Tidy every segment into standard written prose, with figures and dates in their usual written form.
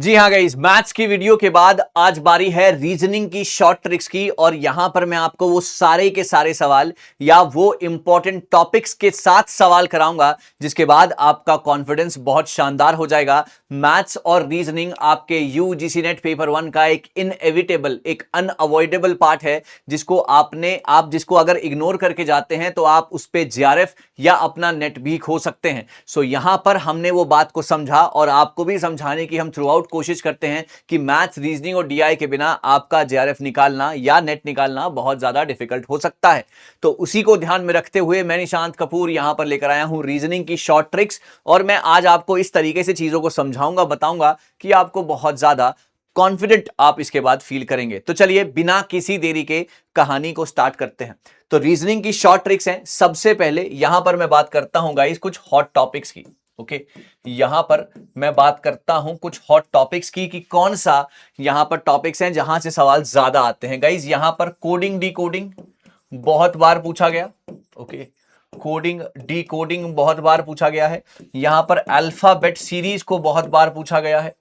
जी हाँ guys, maths की video के बाद आज बारी है रीजनिंग की शॉर्ट ट्रिक्स की। और यहां पर मैं आपको वो सारे के सारे सवाल या वो इंपॉर्टेंट टॉपिक्स के साथ सवाल कराऊंगा जिसके बाद आपका कॉन्फिडेंस बहुत शानदार हो जाएगा। मैथ्स और रीजनिंग आपके यूजीसी नेट पेपर 1 का एक इनएविटेबल, एक अनअवॉइडेबल पार्ट है जिसको आप जिसको अगर इग्नोर करके जाते हैं तो आप उस पे जेआरएफ या अपना नेट भी खो सकते हैं। सो यहां पर हमने वो बात को समझा और आपको भी समझाने की हम थ्रू आउट कोशिश करते हैं कि मैथ्स, रीजनिंग और डीआई के बिना आपका जेआरएफ निकालना या नेट निकालना बहुत ज्यादा डिफिकल्ट हो सकता है। तो उसी को ध्यान में रखते हुए मैं निशांत कपूर यहां पर लेकर आया हूं रीजनिंग की शॉर्ट ट्रिक्स। और मैं आज आपको इस तरीके से चीजों को समझाऊंगा, बताऊंगा कि आपको बहुत ज्यादा कॉन्फिडेंट आप इसके बाद फील करेंगे। तो चलिए बिना किसी देरी के कहानी को स्टार्ट करते हैं। तो रीजनिंग की शॉर्ट ट्रिक्स हैं। सबसे पहले यहां पर मैं बात करता हूं गाइस कुछ हॉट टॉपिक्स की। ओके, यहां पर मैं बात करता हूं कुछ हॉट टॉपिक्स की कि कौन सा यहां पर टॉपिक्स हैं जहां से सवाल ज्यादा आते हैं। गाइस यहां पर कोडिंग डी कोडिंग बहुत बार पूछा गया। ओके, कोडिंग डी कोडिंग बहुत बार पूछा गया है। यहां पर अल्फाबेट सीरीज को बहुत बार पूछा गया है।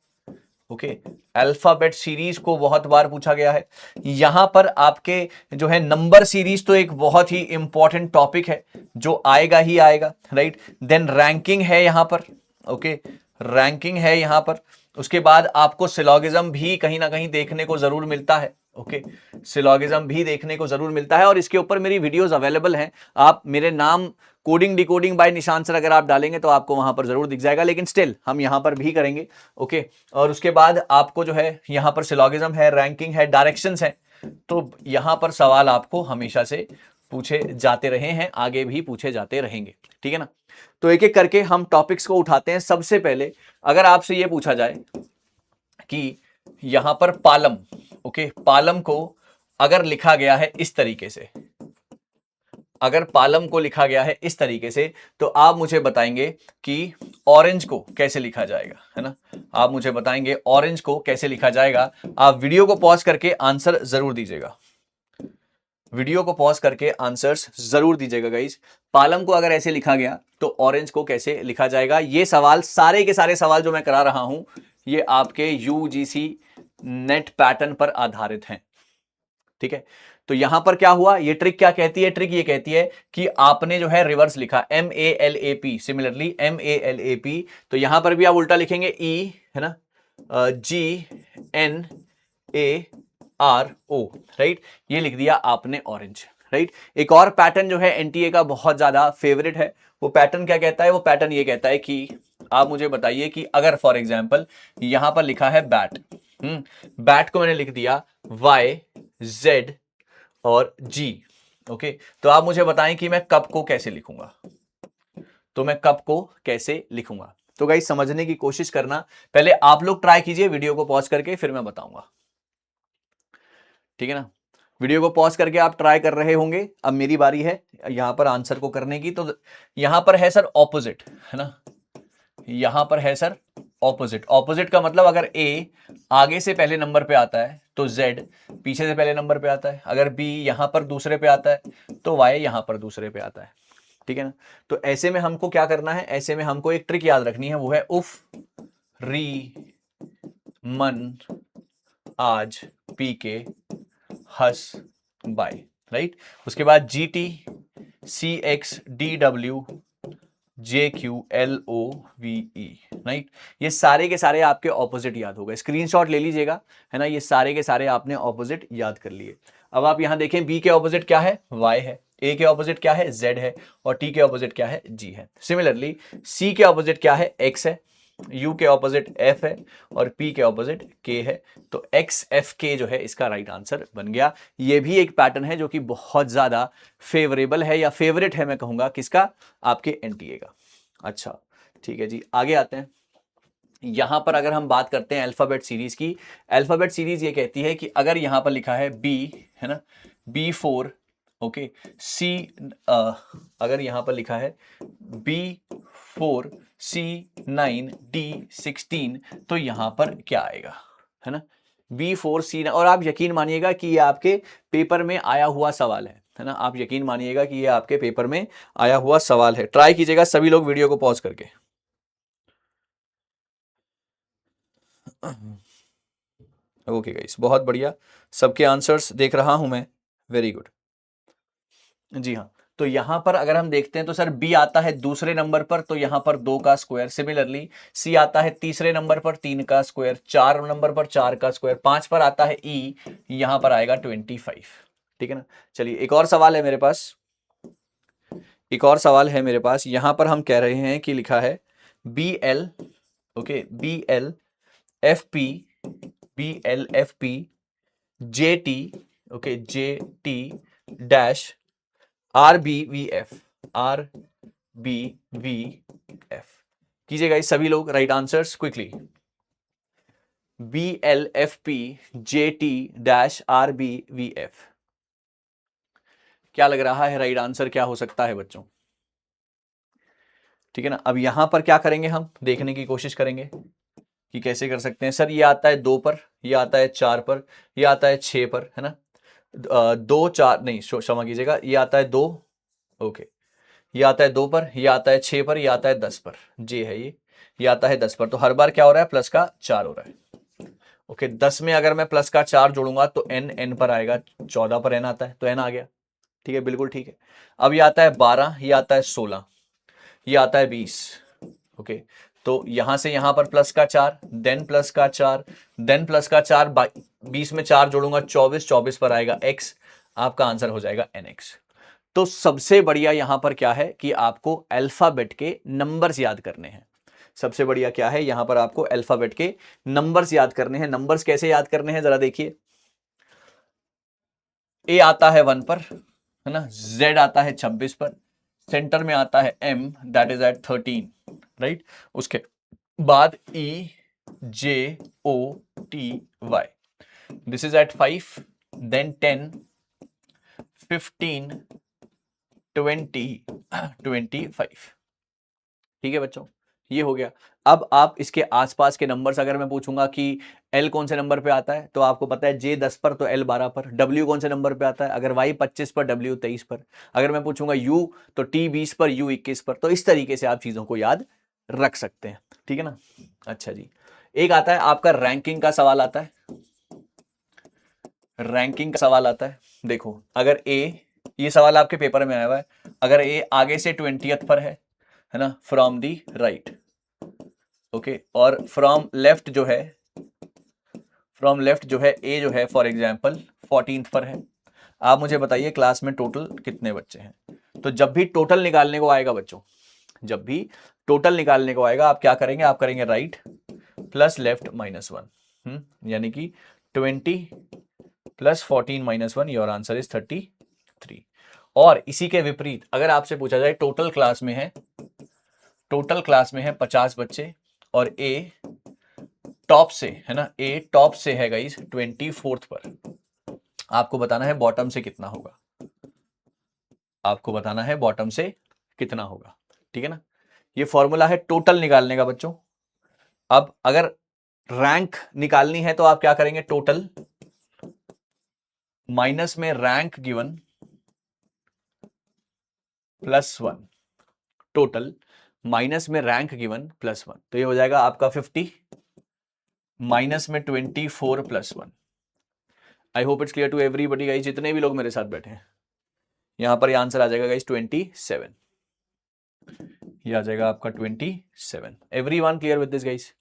ओके, अल्फाबेट सीरीज को बहुत बार पूछा गया है। यहां पर आपके जो है नंबर सीरीज तो एक बहुत ही इंपॉर्टेंट टॉपिक है जो आएगा ही आएगा, राइट। देन रैंकिंग है यहां पर। ओके, रैंकिंग है यहां पर। उसके बाद आपको सिलॉगिज्म भी कहीं ना कहीं देखने को जरूर मिलता है। ओके, सिलॉगिज्म भी देखने को जरूर मिलता है और इसके ऊपर मेरी वीडियोस अवेलेबल हैं। आप मेरे नाम coding decoding by Nishant sir अगर आप डालेंगे तो आपको वहां पर जरूर दिख जाएगा, लेकिन स्टिल हम यहां पर भी करेंगे। ओके, और उसके बाद आपको जो है यहां पर सिलॉगिज्म है, रैंकिंग है, डायरेक्शंस है। तो यहां पर सवाल आपको हमेशा से पूछे जाते रहे हैं, आगे भी पूछे जाते रहेंगे, ठीक है ना। तो एक एक करके हम टॉपिक्स को उठाते हैं। सबसे पहले अगर आपसे यह पूछा जाए कि यहां पर पालम, ओके, पालम को अगर लिखा गया है इस तरीके से, अगर पालम को लिखा गया है इस तरीके से तो आप मुझे बताएंगे कि ऑरेंज को कैसे लिखा जाएगा, है ना। आप मुझे बताएंगे ऑरेंज को कैसे लिखा जाएगा। आप वीडियो को पॉज करके आंसर जरूर दीजिएगा, वीडियो को पॉज करके आंसर्स जरूर दीजिएगा गाइस। पालम को अगर ऐसे लिखा गया तो ऑरेंज को कैसे लिखा जाएगा। ये सवाल, सारे के सारे सवाल जो मैं करा रहा हूं ये आपके यूजीसी नेट पैटर्न पर आधारित हैं, ठीक है। तो यहां पर क्या हुआ, ये ट्रिक क्या कहती है, ट्रिक ये कहती है कि आपने जो है रिवर्स लिखा MALAP, सिमिलरली MALAP, तो यहां पर भी आप उल्टा लिखेंगे E, है ना, GNARO, राइट। ये लिख दिया आपने ऑरेंज, राइट। एक और पैटर्न जो है एनटीए का बहुत ज्यादा फेवरेट है, वो पैटर्न क्या कहता है, वो पैटर्न ये कहता है कि आप मुझे बताइए कि अगर फॉर एग्जाम्पल यहां पर लिखा है बैट, बैट को मैंने लिख दिया YZ और G, ओके, तो आप मुझे बताएं कि मैं कप को कैसे लिखूंगा, तो मैं कप को कैसे लिखूंगा। तो गाइस समझने की कोशिश करना, पहले आप लोग ट्राई कीजिए वीडियो को पॉज करके, फिर मैं बताऊंगा, ठीक है ना। वीडियो को पॉज करके आप ट्राई कर रहे होंगे। अब मेरी बारी है यहां पर आंसर को करने की। तो यहां पर है सर ऑपोजिट, है ना, यहां पर है सर ऑपोजिट। ऑपोजिट का मतलब अगर A आगे से पहले नंबर पे आता है तो Z पीछे से पहले नंबर पे आता है, अगर B यहां पर दूसरे पे आता है तो Y यहां पर दूसरे पे आता है, ठीक है ना। तो ऐसे में हमको क्या करना है, ऐसे में हमको एक ट्रिक याद रखनी है, वो है उफ री मन आज पी के हस बाय, राइट। उसके बाद GTCXDW JQLOVE, राइट। ये सारे के सारे आपके ऑपोजिट याद हो गए, स्क्रीनशॉट ले लीजिएगा, है ना। ये सारे के सारे आपने ऑपोजिट याद कर लिए। अब आप यहां देखें B के ऑपोजिट क्या है, Y है, A के ऑपोजिट क्या है, Z है, और T के ऑपोजिट क्या है, G है। सिमिलरली C के ऑपोजिट क्या है, X है, U के ऑपोजिट F है, और P के ऑपोजिट K है। तो XFK जो है इसका राइट आंसर बन गया। ये भी एक पैटर्न है जो कि बहुत ज्यादा फेवरेबल है या फेवरेट है मैं कहूंगा, किसका, आपके एनटीए का। अच्छा ठीक है जी, आगे आते हैं। यहां पर अगर हम बात करते हैं अल्फाबेट सीरीज की, अल्फाबेट सीरीज ये कहती है कि अगर यहां पर लिखा है B, है ना, B4, ओके, C, अगर यहां पर लिखा है B4 C9 D16 तो यहां पर क्या आएगा, है ना, B4 C9। और आप यकीन मानिएगा कि ये आपके पेपर में आया हुआ सवाल है ना, आप यकीन मानिएगा कि ये आपके पेपर में आया हुआ सवाल है। ट्राई कीजिएगा सभी लोग वीडियो को पॉज करके। ओके गाइस, बहुत बढ़िया, सबके आंसर्स देख रहा हूं मैं, वेरी गुड। जी हाँ, तो यहां पर अगर हम देखते हैं तो सर बी आता है दूसरे नंबर पर, तो यहां पर 2 का स्क्वायर। सिमिलरली सी आता है तीसरे नंबर पर 3 का स्क्वायर, 4 नंबर पर 4 का स्क्वायर, 5 पर आता है ई, यहां पर आएगा 25। ठीक है ना। चलिए एक और सवाल है मेरे पास, एक और सवाल है मेरे पास। यहां पर हम कह रहे हैं कि लिखा है B L, okay, B L F P, B L F P J T, okay, J T dash R B V F, R B V F. कीजिएगा इस सभी लोग right answers quickly. B L F P J T dash R B V F, क्या लग रहा है right answer क्या हो सकता है बच्चों? ठीक है ना। अब यहां पर क्या करेंगे, हम देखने की कोशिश करेंगे कि कैसे कर सकते हैं। सर ये आता है 2 पर, ये आता है 4 पर, ये आता है 6 पर, है ना। 2 4 नहीं, क्षमा कीजिएगा, ये आता है 2, ओके, ये आता है 2 पर, ये आता है 6 पर, ये आता है 10 पर, जी है ये आता है 10 पर। तो हर बार क्या हो रहा है, प्लस का 4 हो रहा है। ओके, 10 में अगर मैं प्लस का 4 जोड़ूंगा तो एन पर आएगा, 14 पर एन आता है तो एन आ गया। ठीक है, बिल्कुल ठीक है। अब ये आता है 12, ये आता है 16, ये आता है 20, ओके। तो यहां से यहां पर प्लस का 4, देन प्लस का 4, देन प्लस का 4, 20 में 4 जोड़ूंगा 24, 24 पर आएगा x, आपका आंसर हो जाएगा nx। तो सबसे बढ़िया यहां पर क्या है कि आपको अल्फाबेट के नंबर्स याद करने हैं। सबसे बढ़िया क्या है यहां पर, आपको अल्फाबेट के नंबर्स याद करने हैं। नंबर्स कैसे याद करने हैं जरा देखिए। ए आता है 1 पर, है ना, जेड आता है 26 पर, सेंटर में आता है M, that is at 13, right. उसके बाद E J O T Y, this is at 5, then 10, 15, 20, 25। ठीक है बच्चों, ये हो गया। अब आप इसके आसपास के नंबर्स, अगर मैं पूछूंगा कि L कौन से नंबर पे आता है, तो आपको पता है J 10 पर तो L 12 पर। W कौन से नंबर पे आता है, अगर Y 25 पर W 23 पर। अगर मैं पूछूंगा U तो T 20 पर U 21 पर। तो इस तरीके से आप चीजों को याद रख सकते हैं। ठीक है ना। अच्छा जी, एक आता है आपका रैंकिंग का सवाल आता है, रैंकिंग का सवाल आता है। देखो अगर A, ये सवाल आपके पेपर में आया हुआ है, अगर A आगे से 20th पर है ना, फ्रॉम दी राइट, ओके, और फ्रॉम लेफ्ट जो है, फ्रॉम लेफ्ट जो है ए जो है फॉर एग्जांपल 14th पर है। आप मुझे बताइए क्लास में टोटल कितने बच्चे हैं। तो जब भी टोटल निकालने को आएगा बच्चों, जब भी टोटल निकालने को आएगा, आप क्या करेंगे, आप करेंगे राइट प्लस लेफ्ट -1, यानी कि 20 प्लस 14 -1, योर आंसर इज 33। और इसी के विपरीत अगर आपसे पूछा जाए टोटल क्लास में है, टोटल क्लास में है 50 बच्चे, और ए टॉप से है ना, ए टॉप से है गाइस 24th पर, आपको बताना है बॉटम से कितना होगा, आपको बताना है बॉटम से कितना होगा। ठीक है ना। ये फॉर्मूला है टोटल निकालने का बच्चों। अब अगर रैंक निकालनी है तो आप क्या करेंगे, टोटल माइनस में रैंक गिवन +1, टोटल माइनस में रैंक गिवन +1, तो ये हो जाएगा आपका 50 माइनस में 24 +1। I hope it's clear to everybody guys, जितने भी लोग मेरे साथ बैठे हैं। यहां पर ये आंसर आ जाएगा गाइस 27, ये आ जाएगा आपका 27। Everyone clear with this guys?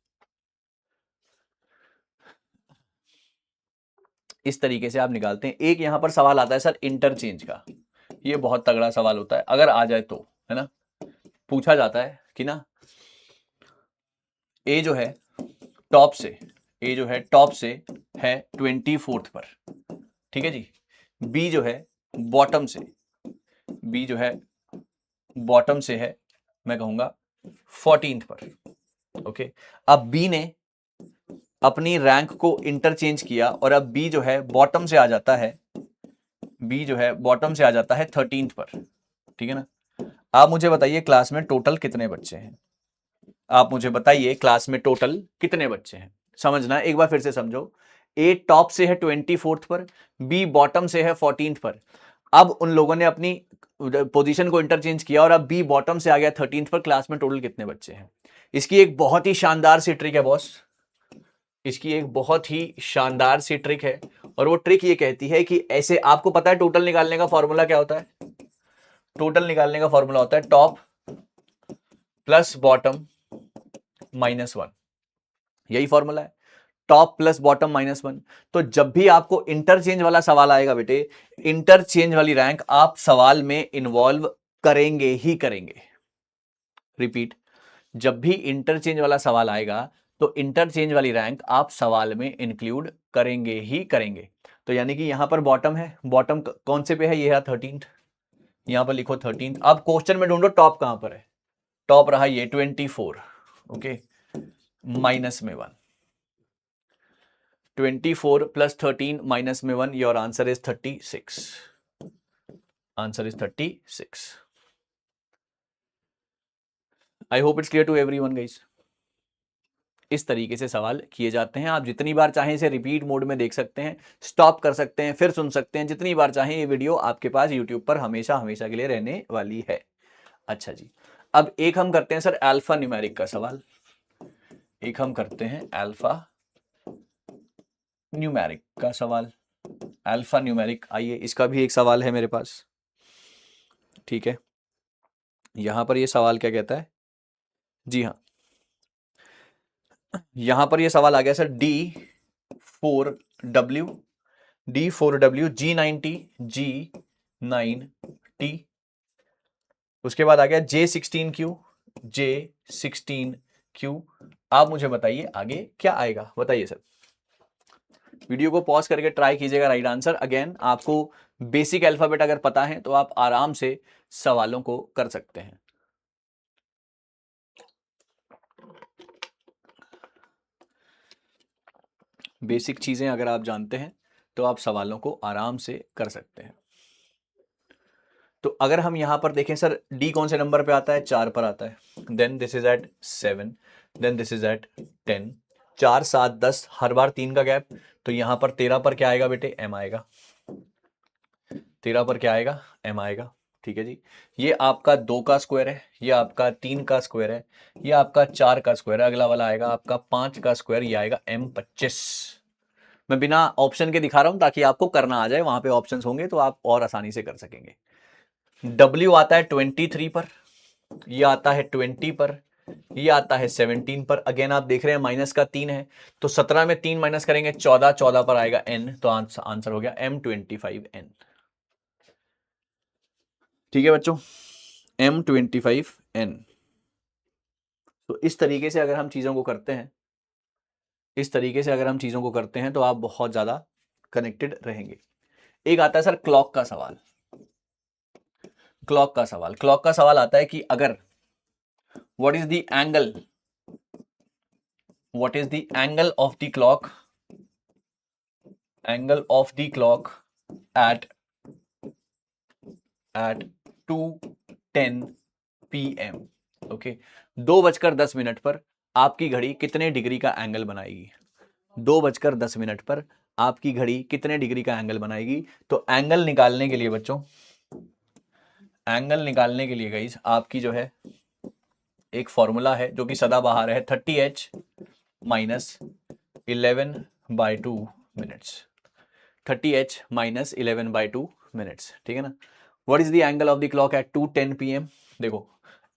इस तरीके से आप निकालते हैं। एक यहां पर सवाल आता है सर इंटरचेंज का, ये बहुत तगड़ा सवाल होता है अगर आ जाए तो, है ना। पूछा जाता है कि ना ए जो है टॉप से, ए जो है टॉप से है 24th पर, ठीक है जी। बी जो है बॉटम से, बी जो है बॉटम से है, मैं कहूंगा 14th पर, ओके। अब बी ने अपनी रैंक को इंटरचेंज किया और अब बी जो है बॉटम से आ जाता है, बी जो है बॉटम से आ जाता है 13th पर, ठीक है ना। आप मुझे बताइए क्लास में टोटल कितने बच्चे हैं, आप मुझे बताइए क्लास में टोटल कितने बच्चे हैं। समझना, एक बार फिर से समझो। ए टॉप से है 24th पर, बी बॉटम से है 14th पर। अब उन लोगों ने अपनी पोजीशन को इंटरचेंज किया और अब बी बॉटम से आ गया 13th पर। क्लास में टोटल कितने बच्चे हैं। इसकी एक बहुत ही शानदार सी ट्रिक है बॉस, इसकी एक बहुत ही शानदार सी ट्रिक है, और वो ट्रिक ये कहती है कि ऐसे, आपको पता है टोटल निकालने का फॉर्मूला क्या होता है? टोटल निकालने का फॉर्मूला होता है top plus bottom minus one, यही फॉर्मूला है, top plus bottom minus one. तो जब भी आपको इंटरचेंज वाला सवाल आएगा बेटे, इंटरचेंज वाली रैंक आप सवाल में इन्वॉल्व करेंगे ही करेंगे। रिपीट, जब भी इंटरचेंज वाला सवाल आएगा तो इंटरचेंज वाली रैंक आप सवाल में इंक्लूड करेंगे ही करेंगे। तो यानी कि यहां पर बॉटम है, बॉटम कौन से पे है? ये है 13th, यहां पर लिखो 13th। अब क्वेश्चन में ढूंढो टॉप कहां पर है, टॉप रहा ये 24, ओके, माइनस में 1, 24 प्लस 13 माइनस में 1, your answer is 36, answer is 36। I hope it's clear to everyone guys. इस तरीके से सवाल किए जाते हैं। आप जितनी बार चाहें इसे रिपीट मोड में देख सकते हैं, स्टॉप कर सकते हैं, फिर सुन सकते हैं, जितनी बार चाहें। ये वीडियो आपके पास यूट्यूब पर हमेशा हमेशा के लिए रहने वाली है। अच्छा जी, अब एक हम करते हैं सर अल्फा न्यूमेरिक का सवाल, एक हम करते हैं अल्फा न्यूमेरिक का सवाल। अल्फा न्यूमेरिक, आइए इसका भी एक सवाल है मेरे पास, ठीक है। यहां पर ये सवाल क्या कहता है? जी हाँ, यहां पर ये सवाल आ गया sir D4W, D4W G90 G9T, उसके बाद आ गया J16Q J16Q। आप मुझे बताइए आगे क्या आएगा, बताइए सर। वीडियो को पॉज करके ट्राई कीजिएगा राइट आंसर। अगेन, आपको बेसिक अल्फाबेट अगर पता है तो आप आराम से सवालों को कर सकते हैं। बेसिक चीजें अगर आप जानते हैं तो आप सवालों को आराम से कर सकते हैं। तो अगर हम यहां पर देखें सर, डी कौन से नंबर पे आता है? 4 पर आता है। Then this is at 7, then this is at 10, 4 7 10, हर बार 3 का गैप। तो यहां पर 13 पर क्या आएगा बेटे? एम आएगा। 13 पर क्या आएगा? एम आएगा। ठीक है जी, ये आपका 2 का स्क्वायर है, ये आपका 3 का स्क्वायर है, ये आपका 4 का स्क्वायर है, अगला वाला आएगा आपका 5 का स्क्वायर, ये आएगा M25। मैं बिना ऑप्शन के दिखा रहा हूं ताकि आपको करना आ जाए, वहां पे ऑप्शंस होंगे तो आप और आसानी से कर सकेंगे। W आता है 23 पर, ये आता है 20 पर, ये आता है 17 पर। अगेन आप देख रहे हैं माइनस का 3 है, तो 17 में 3 माइनस करेंगे 14, 14 पर आएगा N, तो आंसर हो गया M25N। ठीक है बच्चों, M25N। तो इस तरीके से अगर हम चीजों को करते हैं, इस तरीके से अगर हम चीजों को करते हैं तो आप बहुत ज्यादा कनेक्टेड रहेंगे। एक आता है सर क्लॉक का सवाल, क्लॉक का सवाल, क्लॉक का सवाल आता है कि अगर what is the angle, what is the angle of the clock, angle of the clock at 2:10 PM, okay. 2:10 पर आपकी घड़ी कितने डिग्री का एंगल बनाएगी? 2:10 पर आपकी घड़ी कितने डिग्री का एंगल बनाएगी? तो एंगल निकालने के लिए बच्चों, एंगल निकालने के लिए गाइस आपकी जो है एक फॉर्मूला है जो कि सदाबहार है, 30H minus 11/2 minutes, 30H minus 11/2 minutes, ठीक है ना। What is the angle of the clock at 2:10 PM? देखो,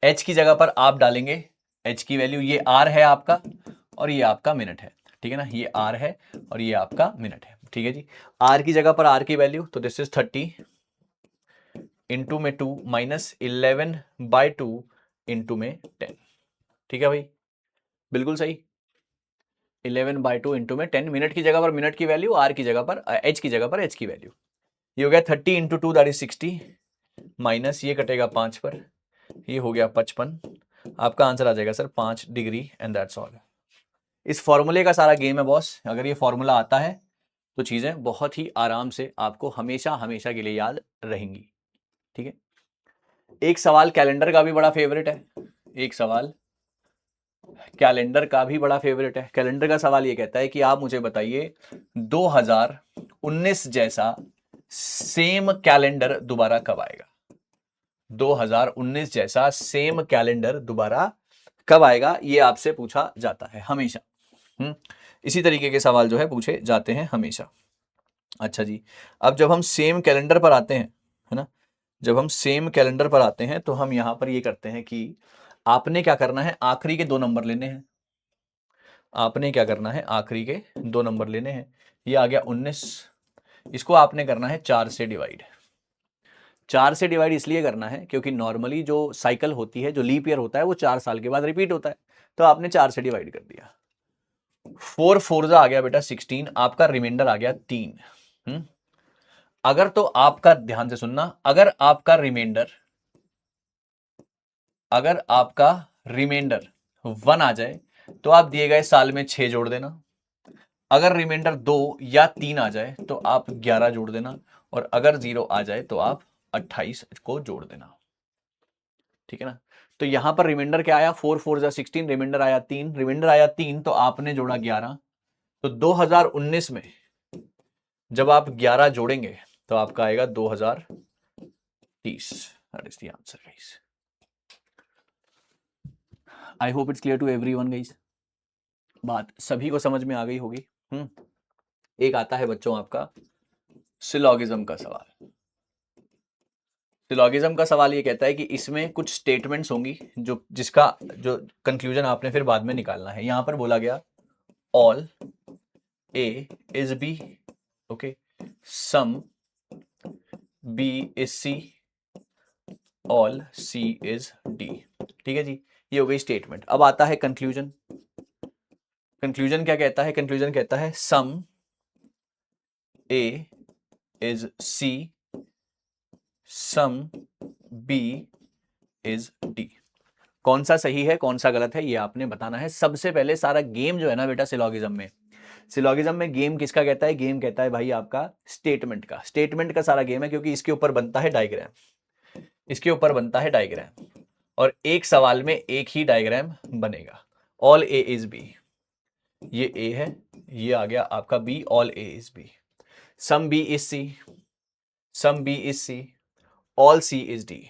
H की जगह पर आप डालेंगे H की वैल्यू, ये R है आपका और ये आपका मिनट है, ठीक है ना, ये R है और ये आपका मिनट है, ठीक है जी। R की जगह पर R की वैल्यू, तो दिस इज 30 इंटू में 2 माइनस 11/2 इंटू में 10, ठीक है भाई, बिल्कुल सही। 11/2 इंटू में 10, मिनट की जगह पर मिनट की वैल्यू, R की जगह पर H की जगह पर H की वैल्यू। ये हो गया 30 इंटू 2 दैट इज 60, माइनस ये कटेगा 5 पर, ये हो गया 55। आपका आंसर आ जाएगा sir 5 degree, and that's all. इस फॉर्मूले का सारा गेम है बॉस। अगर ये फॉर्मूला आता है तो चीजें बहुत ही आराम से आपको हमेशा हमेशा के लिए याद रहेंगी, ठीक है। एक सवाल कैलेंडर का भी बड़ा फेवरेट है, एक सवाल कैलेंडर का भी बड़ा फेवरेट है। कैलेंडर का सवाल ये कहता है कि आप मुझे बताइए 2019 जैसा सेम कैलेंडर दोबारा कब आएगा? 2019 जैसा सेम कैलेंडर दोबारा कब आएगा, ये आपसे पूछा जाता है हमेशा। इसी तरीके के सवाल जो है पूछे जाते हैं हमेशा। अच्छा जी, अब जब हम सेम कैलेंडर पर आते हैं, है ना, जब हम सेम कैलेंडर पर आते हैं तो हम यहाँ पर ये करते हैं कि आपने क्या करना है, आखिरी के 2 नंबर लेने हैं। आपने क्या करना है, आखिरी के 2 नंबर लेने हैं। ये आ गया 19, इसको आपने करना है 4 से डिवाइड। 4 से डिवाइड इसलिए करना है क्योंकि नॉर्मली जो साइकिल होती है, जो लीप ईयर होता है, वो 4 साल के बाद रिपीट होता है, तो आपने 4 से डिवाइड कर दिया। 4 4 आ गया बेटा 16, आपका रिमाइंडर आ गया 3। अगर तो आपका, ध्यान से सुनना, अगर आपका रिमाइंडर 1 आ जाए तो आप दिए गए साल में 6 जोड़ देना। अगर रिमाइंडर 2 या 3 आ जाए तो आप 11 जोड़ देना, और अगर 0 आ जाए तो आप 28 को जोड़ देना। ठीक है ना। तो यहां पर रिमाइंडर क्या आया, 4 4 16, रिमाइंडर आया 3, तो आपने जोड़ा 11। तो 2019 में जब आप 11 जोड़ेंगे तो आपका आएगा 2030। That is the answer guys. I hope it's clear to everyone guys. बात सभी को समझ में आ गई होगी। एक आता है बच्चों आपका सिलॉगिज्म का सवाल। सिलॉगिज्म का सवाल ये कहता है कि इसमें कुछ स्टेटमेंट्स होंगी जिसका जो कंक्लूजन आपने फिर बाद में निकालना है। यहां पर बोला गया all A is B, okay, some B is C, all C is D. ठीक है जी, ये हो गई स्टेटमेंट। अब आता है कंक्लूजन। कंक्लूजन क्या कहता है, कंक्लूजन कहता है some A is C, some B is D. कौन सा सही है कौन सा गलत है ये आपने बताना है। सबसे पहले सारा गेम जो है ना बेटा सिलॉगिज्म में गेम किसका कहता है, गेम कहता है भाई आपका स्टेटमेंट का सारा गेम है, क्योंकि इसके ऊपर बनता है डायग्राम, इसके ऊपर बनता है डायग्राम, और एक सवाल में एक ही डायग्राम बनेगा। ऑल ए इज बी, ये ए है, ये आ गया आपका B, all A is B. Some B is C, some B is C, all C is D,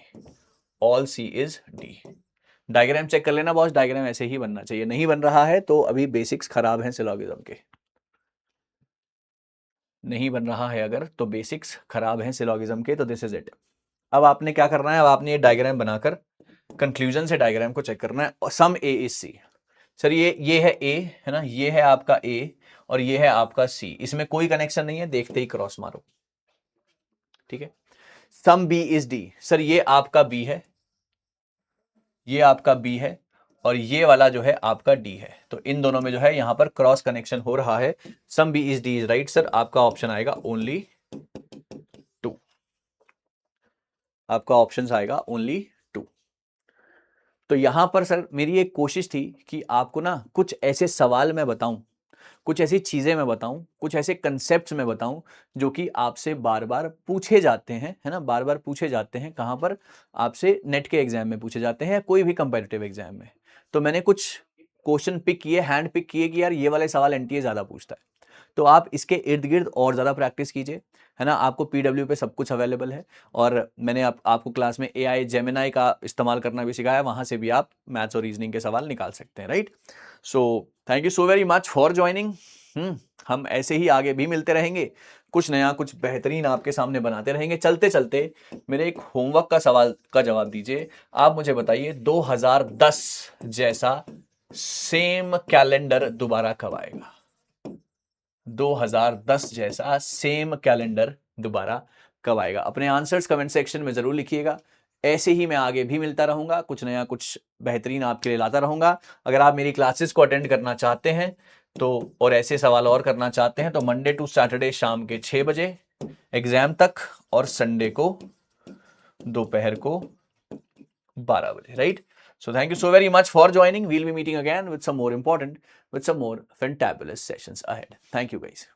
all C is D. Diagram check कर लेना बॉस, डायग्राम ऐसे ही बनना चाहिए। नहीं बन रहा है तो अभी बेसिक्स खराब हैं सिलॉगिज्म के। नहीं बन रहा है अगर तो बेसिक्स खराब हैं सिलॉगिज्म के, तो दिस इज इट। अब आपने क्या करना है, अब आपने ये डायग्राम बनाकर कंक्लूजन से डायग्राम को चेक करना है। Some A is C, sir ये है ए, है ना, ये है आपका ए और ये है आपका सी, इसमें कोई कनेक्शन नहीं है, देखते ही क्रॉस मारो। ठीक है। Some B is D, sir ये आपका बी है, ये आपका बी है, और ये वाला जो है आपका डी है, तो इन दोनों में जो है यहां पर क्रॉस कनेक्शन हो रहा है। Some B is D is right sir, आपका ऑप्शन आएगा ओनली 2, आपका ऑप्शन आएगा ओनली 2। तो यहां पर सर मेरी एक कोशिश थी कि आपको ना कुछ ऐसे सवाल मैं बताऊं, कुछ ऐसी चीजें मैं बताऊं, कुछ ऐसे कंसेप्ट्स मैं बताऊं जो कि आपसे बार बार पूछे जाते हैं, है ना, बार बार पूछे जाते हैं। कहां पर, आपसे नेट के एग्जाम में पूछे जाते हैं या कोई भी कंपेटिटिव एग्जाम में। तो मैंने कुछ क्वेश्चन पिक किए, हैंड पिक किए कि यार ये वाले सवाल एनटीए ज्यादा पूछता है, तो आप इसके इर्द गिर्द और ज्यादा प्रैक्टिस कीजिए, है ना। आपको पीडब्ल्यू पे सब कुछ अवेलेबल है, और मैंने आपको क्लास में एआई जेमिनाई का इस्तेमाल करना भी सिखाया, वहां से भी आप मैथ्स और रीजनिंग के सवाल निकाल सकते हैं, right. So thank you so very much for joining. हम ऐसे ही आगे भी मिलते रहेंगे, कुछ नया कुछ बेहतरीन आपके सामने बनाते रहेंगे। चलते चलते मेरे एक होमवर्क का सवाल का जवाब दीजिए। आप मुझे बताइए 2010 जैसा सेम कैलेंडर दोबारा कब आएगा। 2010 जैसा सेम कैलेंडर दोबारा कब आएगा। अपने आंसर्स कमेंट सेक्शन में जरूर लिखिएगा। ऐसे ही मैं आगे भी मिलता रहूंगा, कुछ नया कुछ बेहतरीन आपके लिए लाता रहूंगा। अगर आप मेरी क्लासेस को अटेंड करना चाहते हैं तो, और ऐसे सवाल और करना चाहते हैं तो मंडे टू सैटरडे शाम के 6 बजे एग्जाम तक, और संडे को दोपहर को 12 बजे, right. So thank you so very much for joining. We'll be meeting again with some more important, with some more fantabulous sessions ahead. Thank you guys.